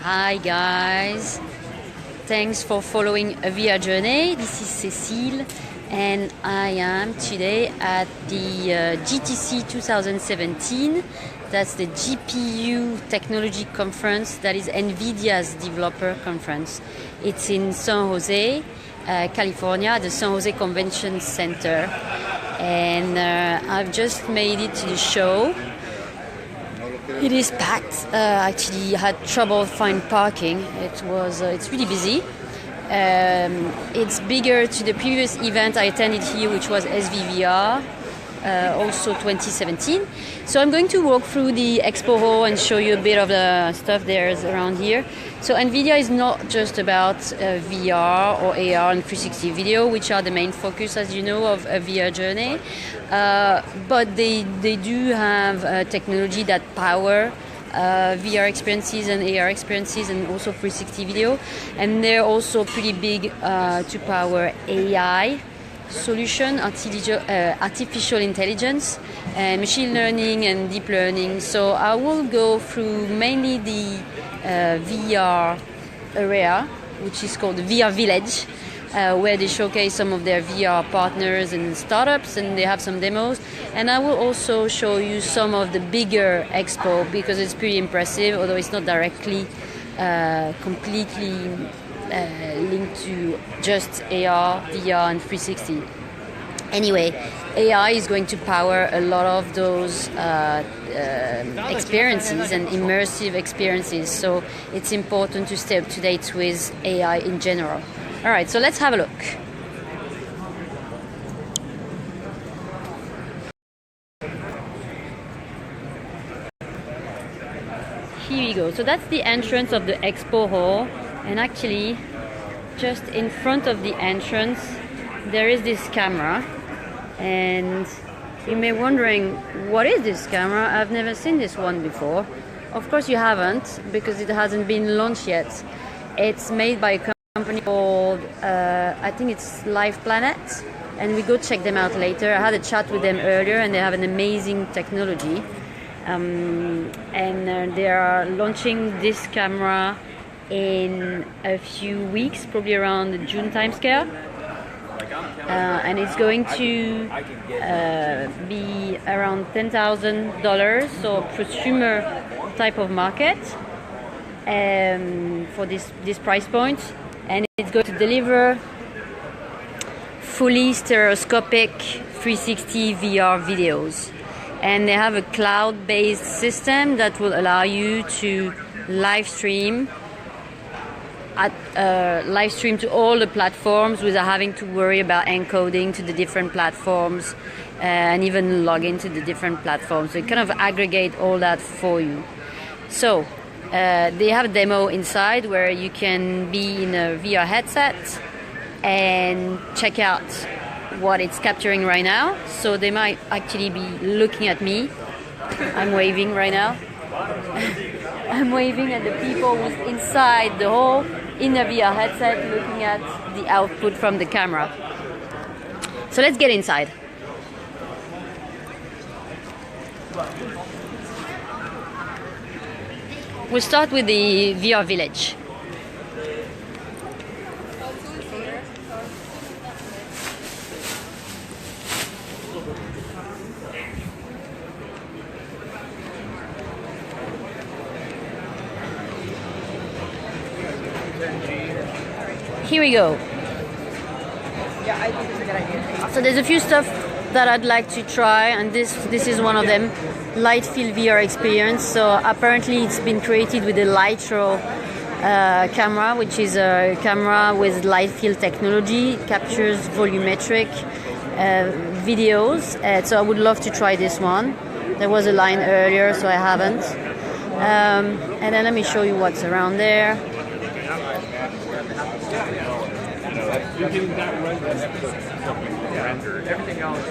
Hi guys, thanks for following aVRjourney. This is Cécile and I am today at the GTC 2017. That's the GPU Technology Conference, that is Nvidia's developer conference. It's in San Jose, California, the San Jose Convention Center. And I've just made it to the show. It is packed. Actually had trouble find parking. It's really busy. It's bigger to the previous event I attended here, which was SVVR, also 2017. So I'm going to walk through the expo hall and show you a bit of the stuff there's around here. So Nvidia is not just about VR or AR and 360 video, which are the main focus, as you know, of aVRjourney. But they do have technology that power VR experiences and AR experiences and also 360 video. And they're also pretty big to power AI solution, artificial intelligence, machine learning and deep learning. So I will go through mainly the VR area, which is called the VR Village, where they showcase some of their VR partners and startups, and they have some demos. And I will also show you some of the bigger expo, because it's pretty impressive, although it's not directly completely linked to just AR, VR and 360. Anyway, AI is going to power a lot of those experiences and immersive experiences, so it's important to stay up to date with AI in general. All right, so let's have a look. Here we go. So that's the entrance of the expo hall, and actually just in front of the entrance there is this camera. And you may be wondering, what is this camera? I've never seen this one before. Of course you haven't, because it hasn't been launched yet. It's made by a company called, I think it's Live Planet, and we go check them out later. I had a chat with them earlier, and they have an amazing technology. And they are launching this camera in a few weeks, probably around the June timescale. And it's going to be around $10,000, so prosumer type of market for this price point. And it's going to deliver fully stereoscopic 360 VR videos. And they have a cloud-based system that will allow you to live stream to all the platforms without having to worry about encoding to the different platforms and even log into the different platforms. So it kind of aggregate all that for you. So they have a demo inside where you can be in a VR headset and check out what it's capturing right now. So they might actually be looking at me. I'm waving right now. I'm waving at the people who's inside the hall in a VR headset looking at the output from the camera. So let's get inside. We'll start with the VR Village. Here we go. Yeah, I think it's a good idea. So there's a few stuff that I'd like to try, and this is one of them, light field VR experience. So apparently it's been created with the Lightro camera, which is a camera with light field technology. It captures volumetric videos. So I would love to try this one. There was a line earlier, so I haven't. And then let me show you what's around there. You're getting that right. Everything else.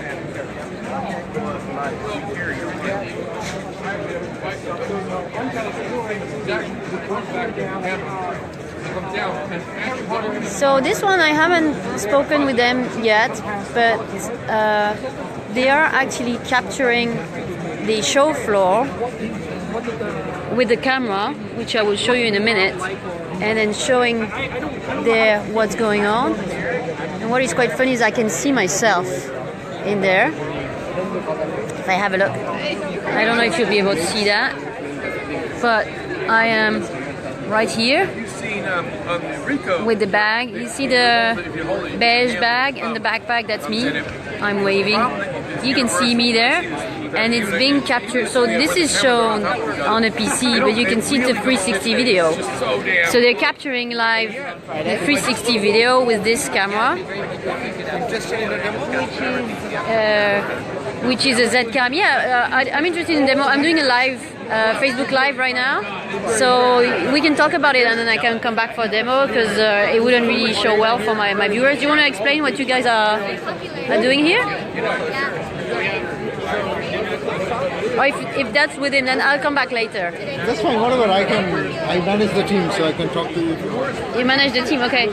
So this one I haven't spoken with them yet, but they are actually capturing the show floor with the camera, which I will show you in a minute, and then showing there what's going on. And what is quite funny is I can see myself in there. If I have a look, I don't know if you'll be able to see that, but I am right here with the bag. You see the beige bag and the backpack, that's me. I'm waving. You can see me there, and it's being captured. So this is shown on a PC, but you can see the 360 video. So they're capturing live the 360 video with this camera, which is a Z-cam. Yeah, I'm interested in demo. I'm doing a live Facebook Live right now, so we can talk about it and then I can come back for a demo because it wouldn't really show well for my viewers. Do you want to explain what you guys are doing here? Or if that's within, then I'll come back later. That's fine, whatever. I manage the team, so I can talk to you. You manage the team, okay.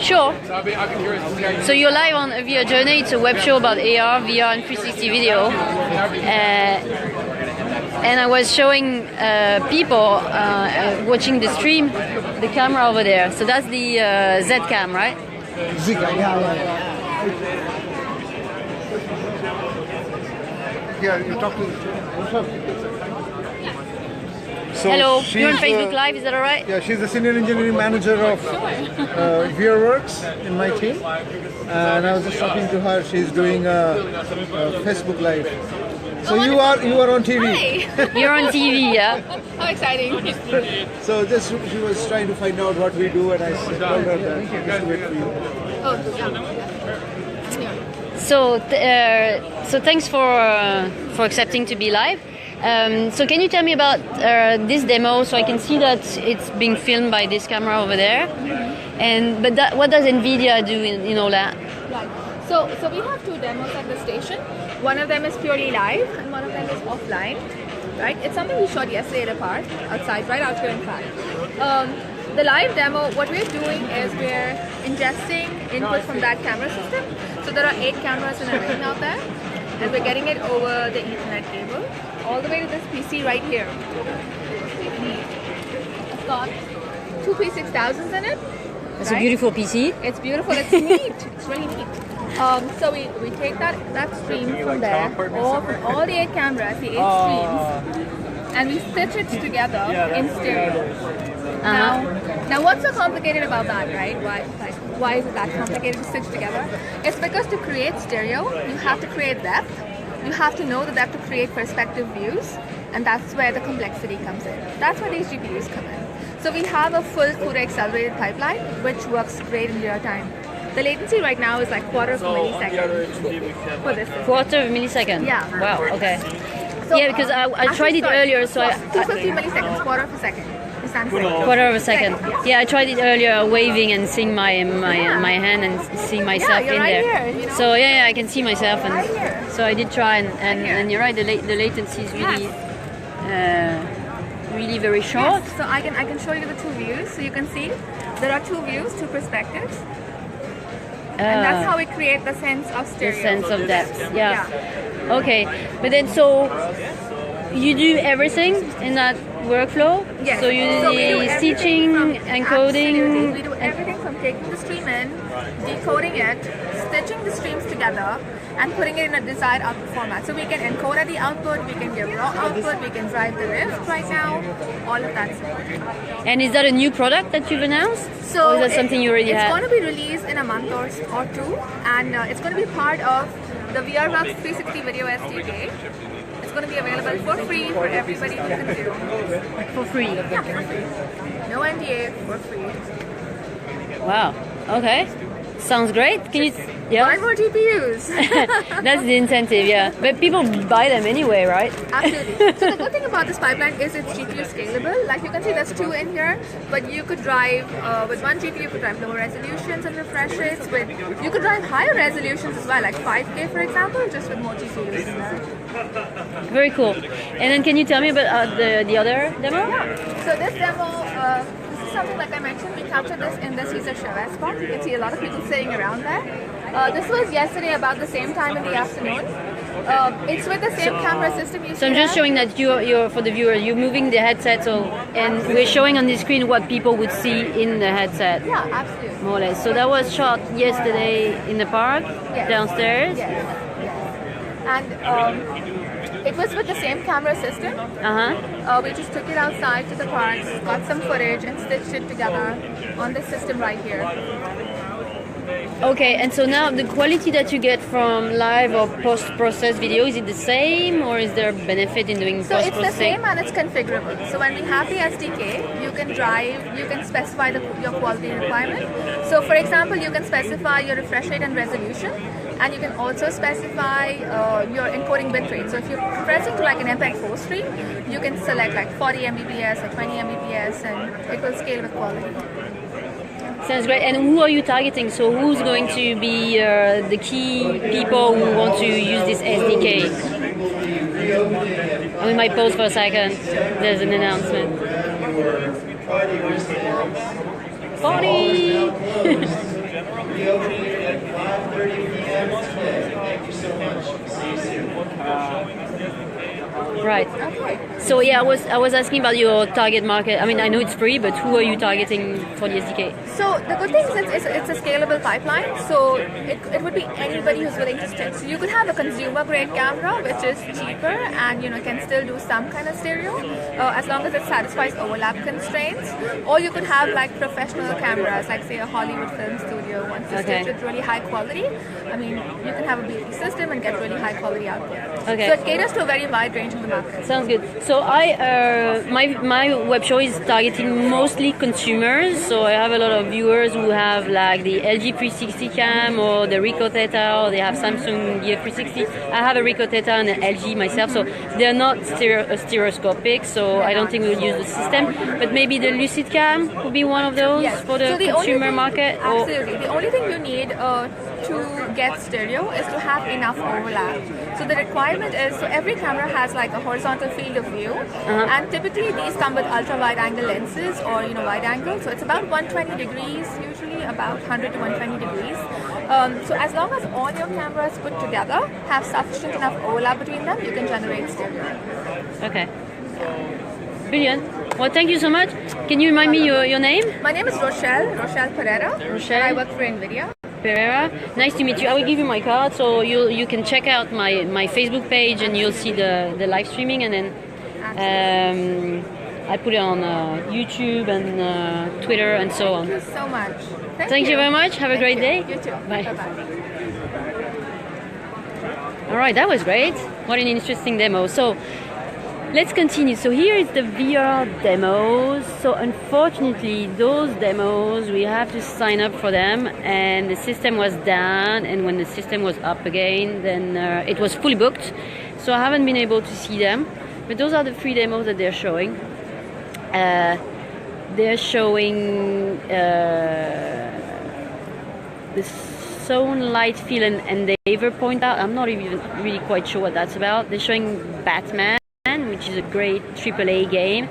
Sure. So you're live on aVRjourney. It's a web show about AR, VR, and 360 video. And I was showing people watching the stream, the camera over there. So that's the Z-cam, right? Z-cam, yeah. Yeah, you talk to. So hello, you're on Facebook Live, is that alright? Yeah, she's the senior engineering manager of VRWorks in my team. And I was just talking to her. She's doing Facebook Live. So you are on TV. Hi. You're on TV, yeah? How exciting. So just she was trying to find out what we do, and I told her that just wait for you. Oh, yeah. So thanks for accepting to be live. So can you tell me about this demo so I can see that it's being filmed by this camera over there? But what does Nvidia do in all that? Right. So we have two demos at the station. One of them is purely live and one of them is offline. Right? It's something we shot yesterday at a park outside, right out here in fact. The live demo, what we're doing is we're ingesting input from that camera system. So there are 8 cameras in a ring out there, and we're getting it over the Ethernet cable all the way to this PC right here. It's got 2 P6000s in it. It's a beautiful PC. It's beautiful. It's neat. It's really neat. So we take that stream from there, all the 8 cameras, the 8 streams, and we stitch it together in stereo. Now what's so complicated about that, right? Why is it that complicated to stitch together? It's because to create stereo, you have to create depth. You have to know the depth to create perspective views, and that's where the complexity comes in. That's where these GPUs come in. So we have a full CUDA accelerated pipeline, which works great in real time. The latency right now is like quarter of a millisecond for this. Quarter of a millisecond? Yeah. Wow, okay. So, yeah, because I tried it earlier, so 250 milliseconds, quarter of a second. Quarter of a second. Yeah, I tried it earlier, waving and seeing my hand and seeing myself in right there. Here, you know? So yeah, I can see myself, and right so I did try, and you're right, the latency is really really very short. Yes. So I can show you the 2 views, so you can see there are 2 views, 2 perspectives, and that's how we create the sense of stereo. The sense of depth. Yeah. Okay, but then so you do everything in that workflow? Yes. So you do the stitching, encoding? Absolutely. We do everything from taking the stream in, decoding it, stitching the streams together, and putting it in a desired output format. So we can encode at the output, we can give raw output, we can drive the rift right now, all of that stuff. And is that a new product that you've announced? So or is that something you already had? had? It's going to be released in a month or 2, and it's going to be part of the VRWorks 360 Video SDK. It's going to be available for free for everybody to consume. For free? Yeah, for free. No NDA, for free. Wow. Okay. Sounds great. Can you? Yeah. Buy more GPUs. That's the incentive, yeah. But people buy them anyway, right? Absolutely. So the good thing about this pipeline is it's GPU scalable. Like you can see, there's 2 in here, but you could drive with 1 GPU. You could drive lower resolutions and refresh rates. You could drive higher resolutions as well, like 5K, for example, just with more GPUs in there. Very cool. And then can you tell me about the other demo? Yeah. So this demo. This is something like I mentioned, we captured this in the Cesar Chavez spot. You can see a lot of people sitting around there. This was yesterday about the same time in the afternoon. It's with the same camera system you So I'm just showing that you're for the viewer, you're moving the headset, and we're showing on the screen what people would see in the headset. Yeah, absolutely. More or less. So that was shot yesterday in the park, Yes. downstairs. Yes. And it was with the same camera system. We just took it outside to the park, got some footage, and stitched it together on this system right here. Okay, and so now the quality that you get from live or post-processed video, is it the same, or is there a benefit in doing So it's the post-processing? same and it's configurable. So when we have the SDK, you can specify your quality requirement. So for example, you can specify your refresh rate and resolution, and you can also specify your encoding bitrate. So if you're compressing to like an MPEG-4 stream, you can select like 40 Mbps or 20 Mbps, and it will scale with quality. Sounds great. And who are you targeting? So who's going to be the key people who want to use this SDK? We might pause for a second. There's an announcement. 40! Right. Okay. So yeah, I was asking about your target market. I mean, I know it's free, but who are you targeting for the SDK? So the good thing is it's a scalable pipeline, so it would be anybody who's willing to stitch. So you could have a consumer grade camera, which is cheaper and can still do some kind of stereo, as long as it satisfies overlap constraints. Or you could have like professional cameras, like say a Hollywood film studio wants to stitch with really high quality. I mean, you can have a beauty system and get really high quality output. Okay. So it caters to a very wide range of the market. Sounds good. So my web show is targeting mostly consumers. So I have a lot of viewers who have like the LG 360 cam or the Ricoh Theta, or they have Samsung Gear 360. I have a Ricoh Theta and an LG myself, so they're not stereoscopic. So I don't think we'll use the system. But maybe the Lucid cam would be one of those for the consumer market. Absolutely. The only thing you need to get stereo is to have enough overlap. So the requirement is, so every camera has like a horizontal field of view, and typically these come with ultra wide angle lenses or wide angle. So it's about 120 degrees, usually about 100 to 120 degrees. So as long as all your cameras put together have sufficient enough overlap between them, you can generate stereo. Okay. Brilliant. Well, thank you so much. Can you remind me your name? My name is Rochelle Pereira. Rochelle. And I work for Nvidia. Pereira. Nice to meet you. I will give you my card, so you can check out my Facebook page and you'll see the live streaming, and then I put it on YouTube and Twitter and so on. Thank you so much. Thank you very much. Have a great day. You too. Bye. Bye-bye. All right, that was great. What an interesting demo. So let's continue. So here is the VR demos. So unfortunately, those demos, we have to sign up for them, and the system was down, and when the system was up again, then it was fully booked. So I haven't been able to see them. But those are the free demos that they're showing. They're showing the Zone, Light, Feel, and Endeavor point out. I'm not even really quite sure what that's about. They're showing Batman, which is a great AAA game,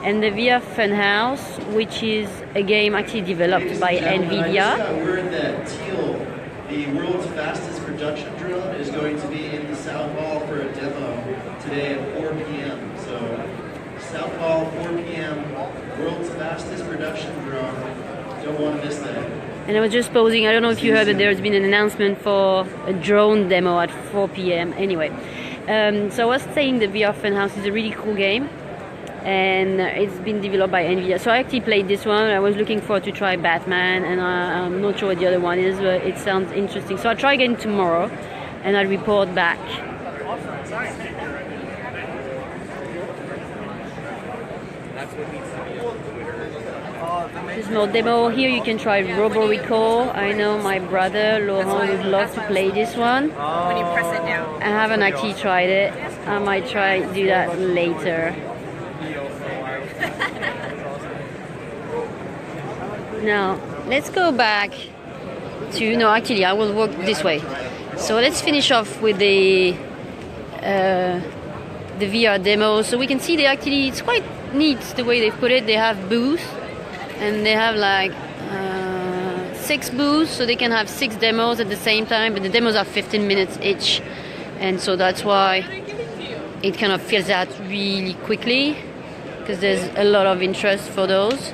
and the VR Funhouse, which is a game actually developed by Nvidia. Word that Teal, the world's fastest production drone, is going to be in the South Hall for a demo today at 4 p.m. So, South Hall, 4 p.m., world's fastest production drone. Don't want to miss that. And I was just posing, I don't know if you heard that there's been an announcement for a drone demo at 4 p.m. Anyway. So I was saying the VR Funhouse is a really cool game, and it's been developed by Nvidia. So I actually played this one. I was looking forward to try Batman, and I'm not sure what the other one is, but it sounds interesting. So I'll try again tomorrow, and I'll report back. There's more demo here. You can try Robo Recall. I know my brother Laurent would love to play this one. When you press it down. I haven't actually tried it. I might try do that later. Now let's go back to actually I will walk this way. So let's finish off with the VR demo. So we can see it's quite neat the way they've put it. They have booths. And they have like 6 booths, so they can have 6 demos at the same time, but the demos are 15 minutes each. and so that's why it kind of fills out really quickly, because there's a lot of interest for those.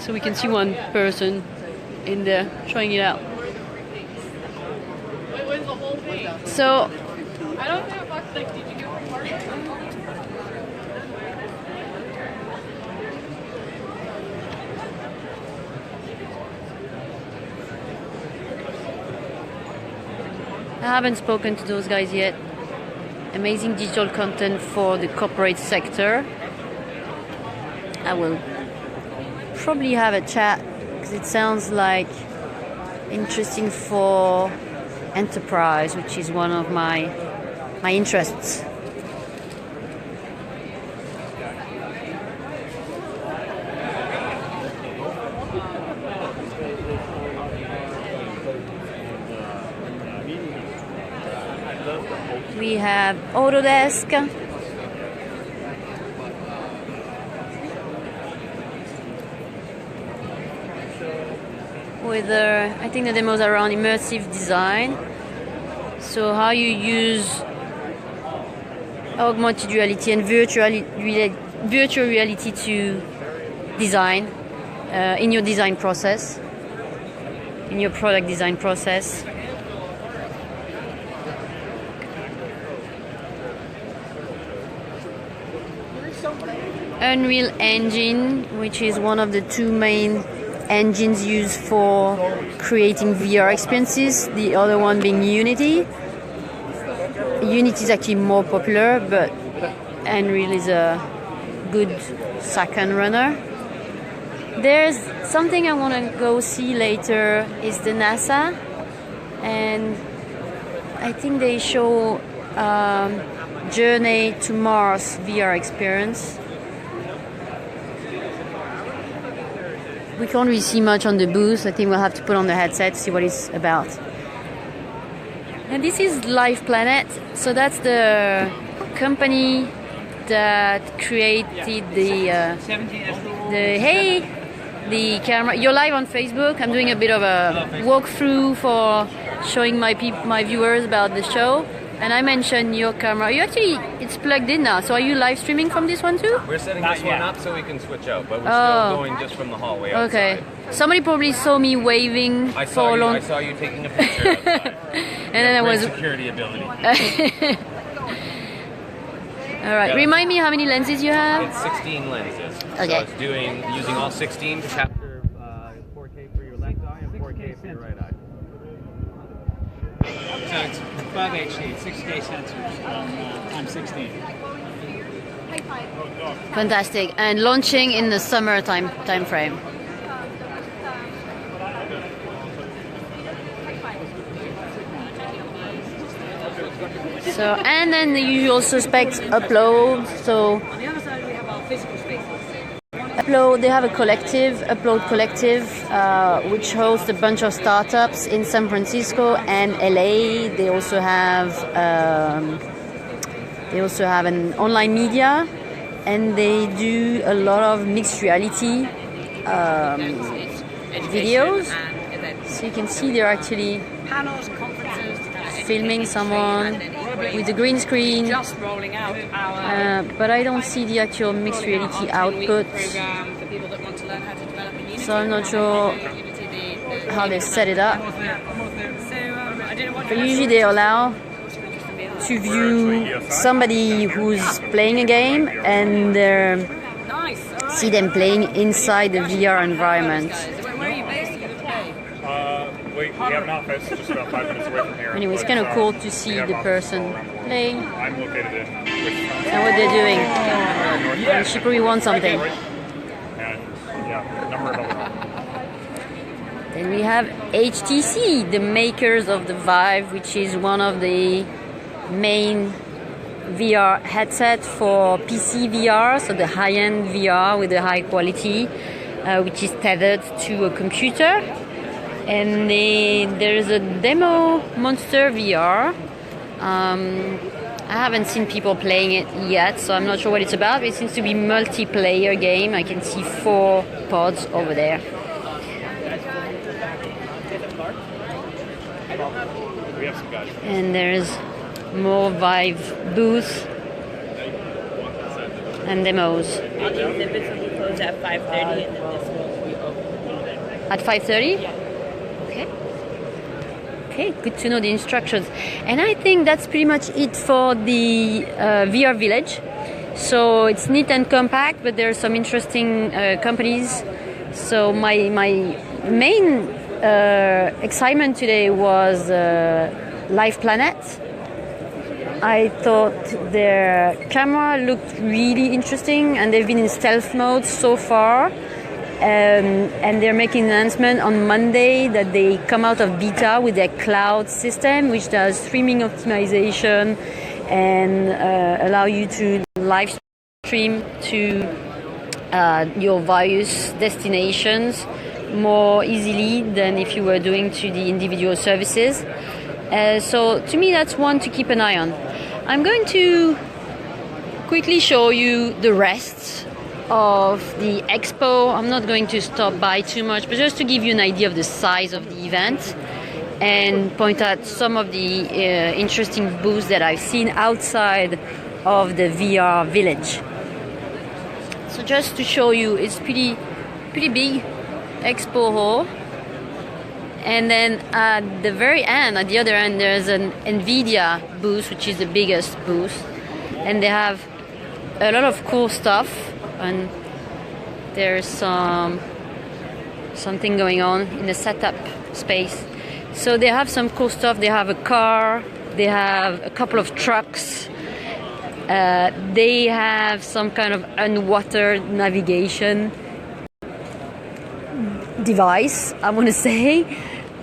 So we can see one person in there trying it out. So I haven't spoken to those guys yet. Amazing digital content for the corporate sector. I will probably have a chat because it sounds like interesting for enterprise, which is one of my interests. We have Autodesk. With I think the demos are around immersive design. So how you use augmented reality and virtual reality to design in your design process, in your product design process. Unreal Engine, which is one of the two main engines used for creating VR experiences, the other one being Unity. Unity is actually more popular, but Unreal is a good second runner. There's something I want to go see later is the NASA, and I think they show Journey to Mars VR experience. We can't really see much on the booth. I think we'll have to put on the headset to see what it's about. And this is Live Planet. So that's the company that created the camera. You're live on Facebook. I'm doing a bit of a walkthrough for showing my viewers about the show. And I mentioned your camera. It's plugged in now. So are you live streaming from this one too? We're setting this one up so we can switch out, but we're still going just from the hallway outside. Okay. Somebody probably saw me waving for a long. I saw you taking a picture outside. And then I was security ability. All right. Remind me how many lenses you have. It's 16 lenses. Okay. So it's using all 16 to capture 4K for your left eye and 4K for your right eye. So it's 5 HD, 6K sensors on 16. Fantastic. And launching in the summer time frame. So, and then the usual suspects upload. So On the other side, we have our physical spaces. Upload, they have a collective, Upload Collective, which hosts a bunch of startups in San Francisco and LA. They also have an online media, and they do a lot of mixed reality videos. So you can see they're actually Panels, conferences, filming someone with a green screen. just rolling out our But I don't see the actual mixed reality output. program for people that want to learn how to develop in Unity. So I'm not sure how they set it up. So I don't know what But usually they allow to view somebody who's playing a game and nice. see them playing inside the VR environment. Where are you based? We have an office just about 5 minutes away from here. Anyway, it's kind of cool to see the person playing I'm located in Wichita. and what they're doing. And she probably wants something. And yeah, a number of other. Then we have HTC, the makers of the Vive, which is one of the main VR headset for PC VR, so the high-end VR with the high quality, which is tethered to a computer. And there's a demo Monster VR. I haven't seen people playing it yet, so I'm not sure what it's about. It seems to be multiplayer game. I can see 4 pods over there. We And there's more Vive booth and demos. All the exhibits will be closed at 5:30, and then this one will be open. At 5:30? Okay. Okay, good to know the instructions. And I think that's pretty much it for the VR Village. So it's neat and compact, but there are some interesting companies. So my main excitement today was Live Planet. I thought their camera looked really interesting, and they've been in stealth mode so far. And they're making an announcement on Monday that they come out of beta with their cloud system, which does streaming optimization and allow you to live stream to your various destinations more easily than if you were doing to the individual services. So to me, that's one to keep an eye on. I'm going to quickly show you the rest of the expo. I'm not going to stop by too much, but just to give you an idea of the size of the event and point out some of the interesting booths that I've seen outside of the VR Village. So just to show you, it's pretty big expo hall. And then at the very end, at the other end, there's an Nvidia booth, which is the biggest booth. And they have a lot of cool stuff. And there's something going on in the setup space. So they have some cool stuff. They have a car. They have a couple of trucks. They have some kind of underwater navigation device, I want to say.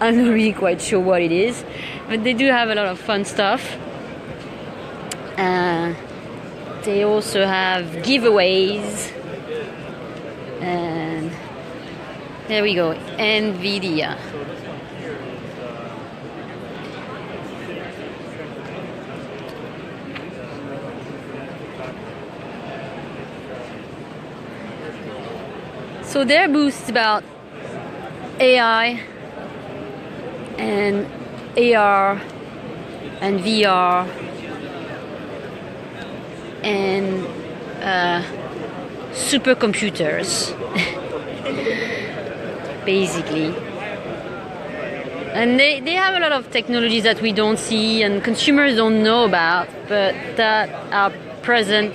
I'm not really quite sure what it is, but they do have a lot of fun stuff. They also have giveaways, and there we go, Nvidia. So their booth is about AI and AR and VR and supercomputers, basically. And they have a lot of technologies that we don't see and consumers don't know about, but that are present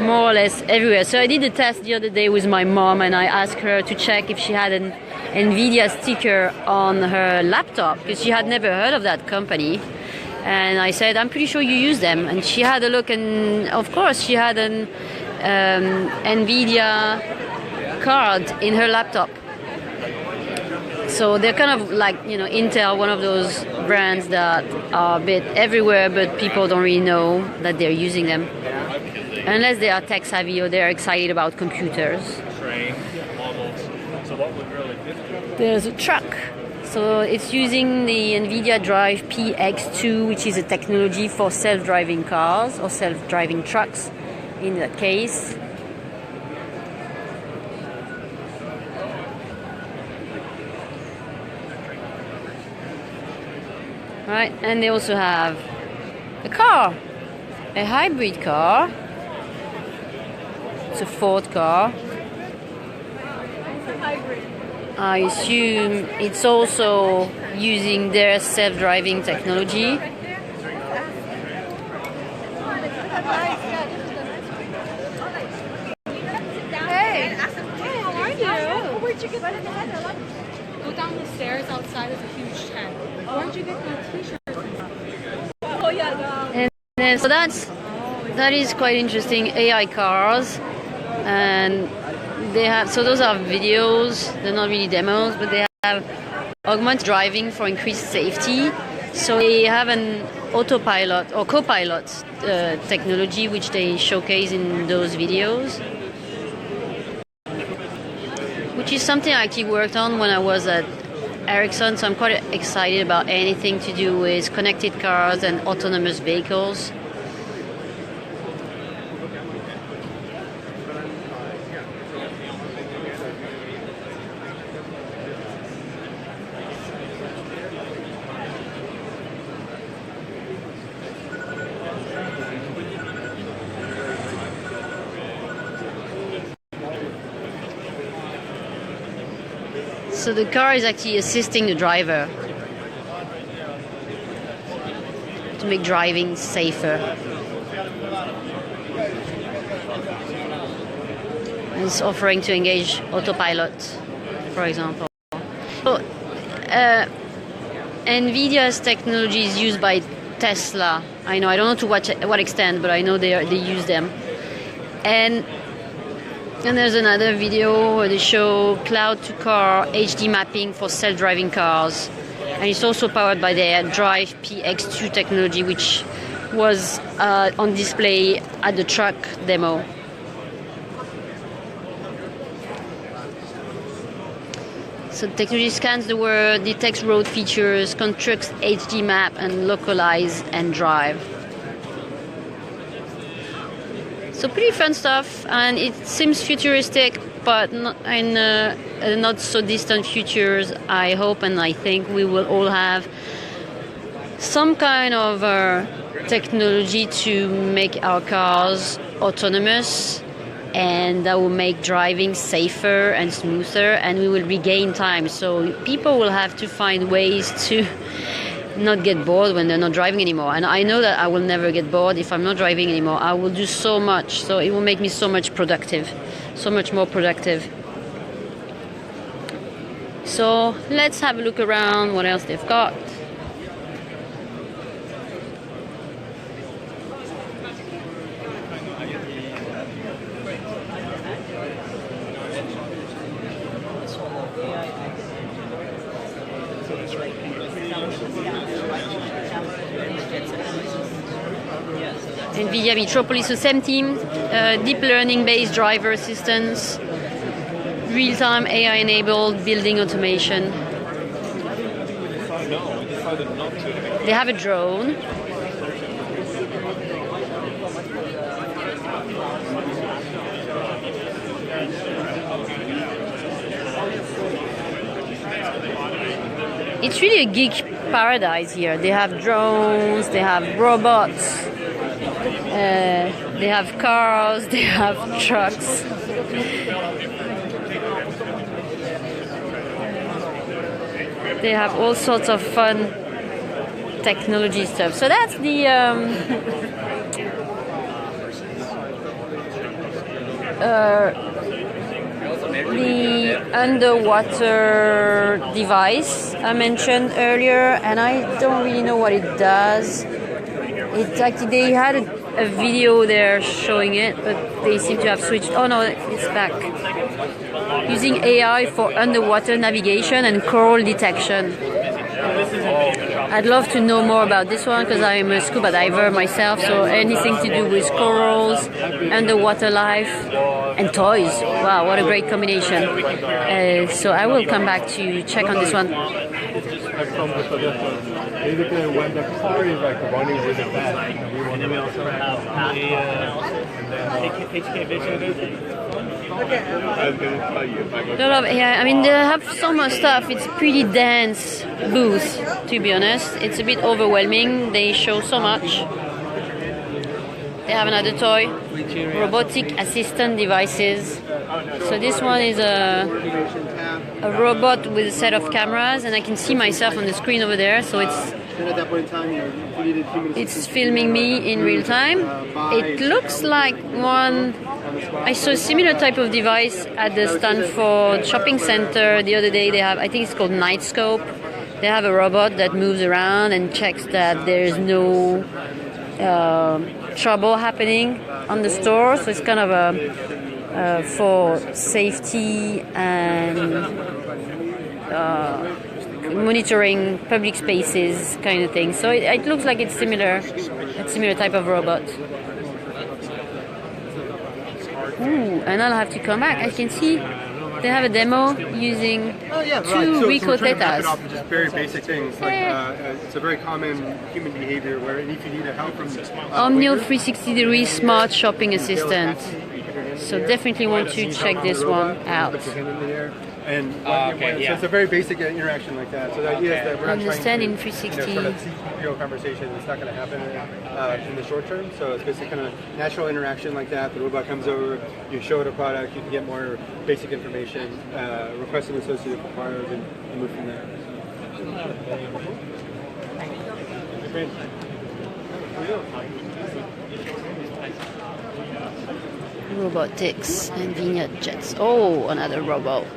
more or less everywhere. So I did a test the other day with my mom, and I asked her to check if she had an Nvidia sticker on her laptop, because she had never heard of that company. And I said, I'm pretty sure you use them. And she had a look, and of course she had an Nvidia card in her laptop. So they're kind of like, you know, Intel, one of those brands that are a bit everywhere, but people don't really know that they're using them. Unless they are tech savvy or they're excited about computers. There's a truck. So it's using the Nvidia Drive PX2, which is a technology for self-driving cars or self-driving trucks in that case. Right, and they also have a car, a hybrid car. It's a Ford car. I assume it's also using their self-driving technology. Hey, how are you? Where'd you get that? Go down the stairs outside is a huge tent. Where'd you get that t-shirt? And so that is quite interesting. AI cars, and they have, so those are videos, they're not really demos, but they have augmented driving for increased safety. So they have an autopilot or copilot technology, which they showcase in those videos, which is something I actually worked on when I was at Ericsson. So I'm quite excited about anything to do with connected cars and autonomous vehicles. So the car is actually assisting the driver to make driving safer. It's offering to engage autopilot, for example. So, Nvidia's technology is used by Tesla. I know, I don't know to what extent, but I know they use them. And there's another video where they show cloud-to-car HD mapping for self-driving cars. And it's also powered by their Drive PX2 technology, which was on display at the truck demo. So the technology scans the world, detects road features, constructs HD map, and localize and drive. So pretty fun stuff, and it seems futuristic, but not in not so distant futures. I hope and I think we will all have some kind of technology to make our cars autonomous, and that will make driving safer and smoother, and we will regain time. So people will have to find ways to not get bored when they're not driving anymore. And I know that I will never get bored if I'm not driving anymore. I will do so much, so it will make me so much productive, so much more productive. So let's have a look around what else they've got. Nvidia Metropolis, so same team, deep learning based driver assistance, real-time AI enabled building automation. They have a drone. It's really a geek paradise here. They have drones, they have robots, they have cars, they have trucks. They have all sorts of fun technology stuff. So that's the underwater device I mentioned earlier, and I don't really know what it does. It's actually, they had a video there showing it, but they seem to have switched. Oh no, it's back. Using AI for underwater navigation and coral detection. I'd love to know more about this one because I'm a scuba diver myself, so anything to do with corals, underwater life, and toys. Wow, what a great combination. So I will come back to check on this one. Basically, when the car is like running really fast, and then we also have HK Vision. I was going to tell you if I go. Yeah, I mean, they have so much stuff. It's a pretty dense booth, to be honest. It's a bit overwhelming. They show so much. They have another toy, robotic assistant devices. So this one is a robot with a set of cameras, and I can see myself on the screen over there. So it's filming me in real time. It looks like one. I saw a similar type of device at the Stanford shopping center the other day. They have, I think it's called Night Scope. They have a robot that moves around and checks that there's no trouble happening on the store. So it's kind of a for safety and monitoring public spaces kind of thing. So it looks like it's similar, a similar type of robot. Ooh, and I'll have to come back. I can see they have a demo using two Ricoh Thetas. Just very basic things like it's a very common human behavior where if you need help from Omnio 360-degree smart shopping assistant. So definitely want to check this one out. And okay, so it's a very basic interaction like that. So the idea is that we're not Understand trying in to 360. sort of see conversation. It's not going to happen in the short term. So it's basically kind of natural interaction like that. The robot comes over, you show it a product, you can get more basic information, request an associated parts, and move from there. Robotics and Nvidia jets. Oh, another robot.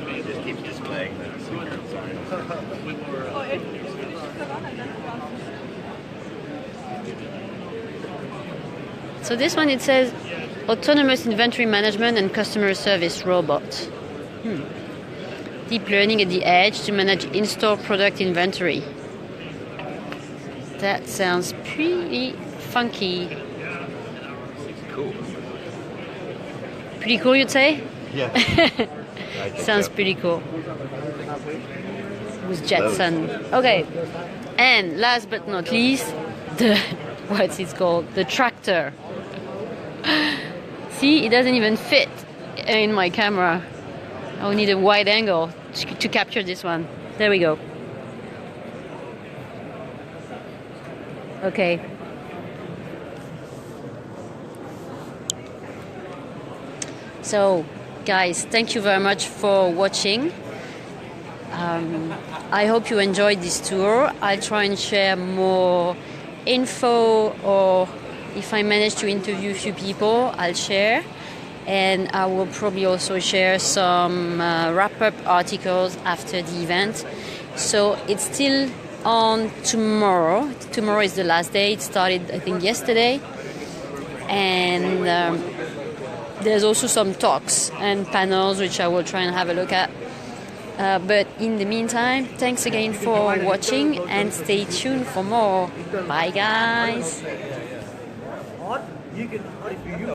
It just keeps displaying the secret sign. So this one, it says autonomous inventory management and customer service robot. Deep learning at the edge to manage in-store product inventory. That sounds pretty funky. Cool. Pretty cool, you'd say? Yeah. Sounds pretty cool. With Jetson. Okay. And last but not least, the what's it called? The tractor. See, it doesn't even fit in my camera. I will need a wide angle to capture this one. There we go. Okay. So, guys, thank you very much for watching. I hope you enjoyed this tour. I'll try and share more info, or if I manage to interview a few people, I'll share. And I will probably also share some wrap-up articles after the event. So it's still on tomorrow. Tomorrow is the last day. It started, I think, yesterday. And there's also some talks and panels which I will try and have a look at. But in the meantime, thanks again for watching and stay tuned for more. Bye, guys.